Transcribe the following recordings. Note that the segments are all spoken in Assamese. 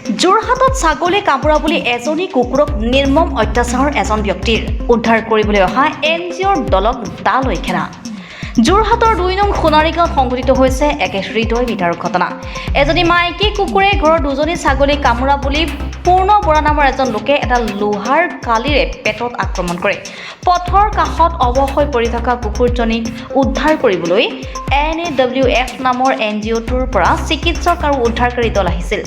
যোৰহাটত ছাগলী কামোৰা বুলি এজনী কুকুৰক নিৰ্মম অত্যাচাৰৰ এজন ব্যক্তিৰ উদ্ধাৰ কৰিবলৈ অহা NGOৰ দলক দা লৈ খেলা। যোৰহাটৰ ২ নং সোণাৰীগাঁৱত সংঘটিত হৈছে এক হৃদয় বিদাৰক ঘটনা। এজনী মাইকী কুকুৰে ঘৰৰ দুজনী ছাগলী কামোৰা বুলি পূৰ্ণ বৰা নামৰ এজন লোকে এটা লোহাৰ কালিৰে পেটত আক্ৰমণ কৰে। পথৰ কাষত অৱশ হৈ পৰি থকা কুকুৰজনীক উদ্ধাৰ কৰিবলৈ NAWF নামৰ NGOটোৰ পৰা চিকিৎসক আৰু উদ্ধাৰকাৰী দল আহিছিল।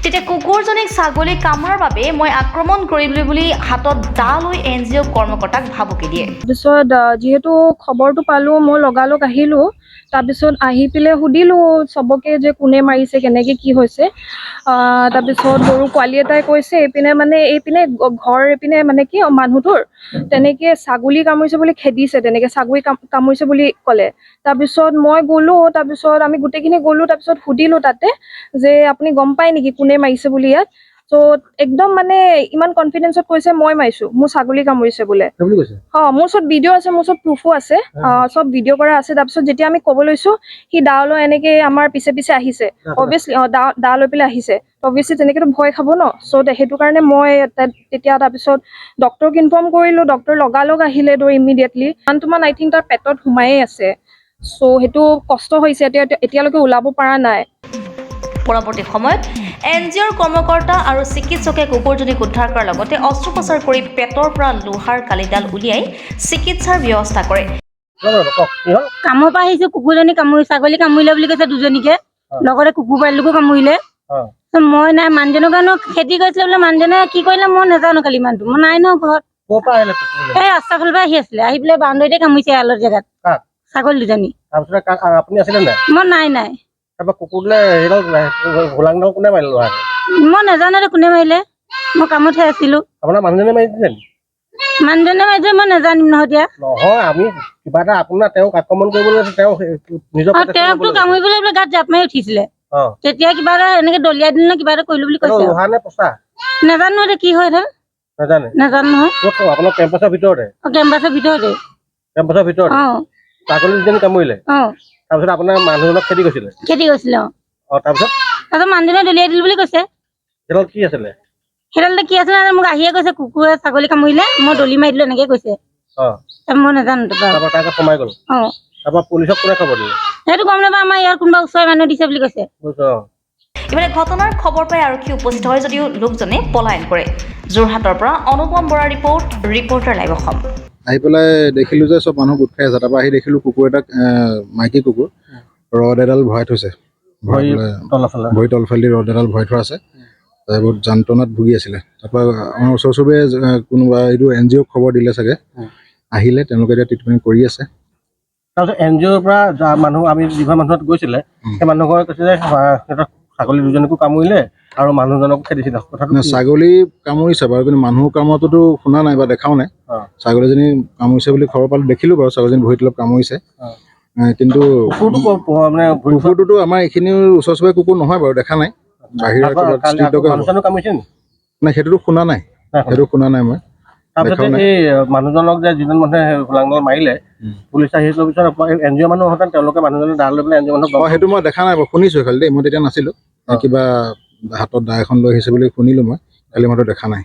তেতিয়া কুকুৰজনীক ছাগলী কামোৰাৰ বাবে মই আক্ৰমণ কৰিবলৈ বুলি হাতত দা লৈ NGO কৰ্মকৰ্তাক ভাবুকি দিয়ে। তাৰপিছত যিহেতু খবৰটো পালোঁ মই লগালগ আহিলোঁ। তাৰপিছত আহি পেলাই সুধিলোঁ চবকে যে কোনে মাৰিছে কেনেকৈ কি হৈছে। তাৰপিছত গৰু পোৱালি এটাই কৈছে এইপিনে ঘৰ এইপিনে কি মানুহটোৰ তেনেকৈ ছাগলী কামুৰিছে বুলি খেদিছে, তেনেকৈ ছাগলী কামুৰিছে বুলি ক'লে। তাৰপিছত মই গ'লোঁ, তাৰপিছত আমি গোটেইখিনি গ'লোঁ, তাৰপিছত সুধিলোঁ তাতে যে আপুনি গম পায় নেকি কোনে মাৰিছে বুলি ইয়াত। ত' একদম ইমান কনফিডেন্সত কৈছে মই মাৰিছোঁ, মোৰ ছাগলী কামুৰিছে বোলে। মোৰ ওচৰত ভিডিঅ' আছে, মোৰ ওচৰত প্ৰুফো আছে, চব ভিডিঅ' কৰা আছে। তাৰপিছত যেতিয়া আমি ক'ব লৈছোঁ সি দা লৈ এনেকৈ আমাৰ পিছে পিছে আহিছে। অভিয়াছলি দা লৈ পেলাই আহিছে, অভিয়াছলি তেনেকৈতো ভয় খাব ন। চ' সেইটো কাৰণে মই তেতিয়া তাৰপিছত ডক্টৰক ইনফৰ্ম কৰিলোঁ। ডক্টৰ লগালগ আহিলে ইমিডিয়েটলি। মান আই থিংক তাৰ পেটত সোমায়েই আছে। চ' সেইটো কষ্ট হৈছে, এতিয়ালৈকে ওলাব পৰা নাই। পৰৱৰ্তী সময়ত NGOৰ কৰ্মকৰ্তা আৰু চিকিৎসকে কুকুৰজনীক উদ্ধাৰ কৰাৰ লগতে অস্ত্ৰোপচাৰ কৰি পেটৰ পৰা লোহাৰ কালিডাল উলিয়াই চিকিৎসাৰ ব্যৱস্থা কৰে। কামৰ পৰা আহিছো, কুকুৰজনী ছাগলী কামুৰিলে বুলি কৈছে দুজনীকে, লগতে কুকুৰ পোৱালিকো কামুৰিলে। মই নাই, মানুহজনৰ কাৰণে খেতি কৰিছিলে বোলে। মানুহজনে কি কৰিলে মই নাজানো, কালি মানুহটো মই নাই ন ঘৰত। এই ৰাস্তা ফালৰ পৰা আহি আছিলে, আহি পেলাই বাউণ্ডেৰীতে কামুৰিছে আলৰ জেগাত ছাগলী দুজনী। মই নাই। মই নাজানো কোনে মাৰিলে, মই কামতহে আছিলো। মানুহজনে মাৰিছে, মই নাজানিম নহয় এতিয়া। তেওঁকতো কামুৰিবলৈ গাত জাপ মাৰি উঠিছিলে, তেতিয়া কিবা এটা এনেকে দলিয়াই দিলে কিবা এটা কৰিলো বুলি কৈছে। নাজানো এতিয়া কি হয়, নাজানো নহয়। কেম্পাছৰ ভিতৰতে তাৰপিছত আপোনাৰ মানুহজনক খেদি গৈছিলে। তাৰপিছত মানুহজনে দলিয়াই দিল বুলি কৈছে। সেইডাল কি আছিলে মোক আহিয়ে কৈছে কুকুৰে ছাগলী কামুৰিলে, মই দলি মাৰি দিলো এনেকে কৈছে। মই নাজানো। সেইটো গম নাপাওঁ, আমাৰ ইয়াৰ কোনোবা ওচৰৰ মানুহ দিছে বুলি কৈছে। ইফালে ঘটনাৰ খবৰ পাই আৰক্ষী উপস্থিত হয় যদিও লোকজনে পলায়ন কৰে। যোৰহাটৰ পৰা অনুপম বৰা ৰিপৰ্টাৰ লাইভ অসম। আহি পেলাই দেখিলোঁ যে চব মানুহ গোট খাই আছে। তাৰপৰা আহি দেখিলোঁ কুকুৰ এটাক, মাইকী কুকুৰ, ৰড এডাল ভৰাই থৈছে, ভৰি তলফালেদি ৰড এডাল ভৰাই থোৱা আছে। বহুত যন্ত্ৰণাত ভুগি আছিলে। তাৰপৰা আমাৰ ওচৰ চুবুৰীয়া কোনোবা এইটো NGOক খবৰ দিলে চাগে, আহিলে, তেওঁলোকে এতিয়া ট্ৰিটমেণ্ট কৰি আছে। তাৰপিছত NGOৰ পৰা মানুহ আমি যিঘৰ মানুহত গৈছিলে, সেই মানুহঘৰে কৈছে যে সিহঁতক ছাগলী দুজনীকো কামুৰিলে আৰু মানুহজনকো খেদিছিলে। ছাগলী কামুৰিছে বাৰু, কিন্তু মানুহ কামোৰাটোতো শুনা নাই বা দেখাও নাই। ছাগলীজনী কামুৰিছে বুলি খবৰ পালোঁ, দেখিলোঁ বাৰু ছাগলীজনী ভৰিত অলপ কামুৰিছে। কিন্তু কুকুৰটোতো আমাৰ এইখিনিৰ ওচৰ চুবুৰীয়া কুকুৰ নহয় বাৰু, দেখা নাই। বাহিৰৰ নাই, সেইটোতো শুনা নাই, মই। তাৰপিছতে এই মানুহজনক যে যিজন মানুহে হোলাংডাল মাৰিলে, পুলিচ আহি যোৱাৰ পিছত NGO মানুহ হতেন, তেওঁলোকে মানুহজনক দা লৈ পেলাই NGO মানুহক সেইটো মই দেখা নাই বাৰু, শুনিছোঁ খালি দেই। মই তেতিয়া নাছিলোঁ, কিবা হাতত দা এখন লৈ আহিছে বুলি শুনিলোঁ মই, খালি মইতো দেখা নাই।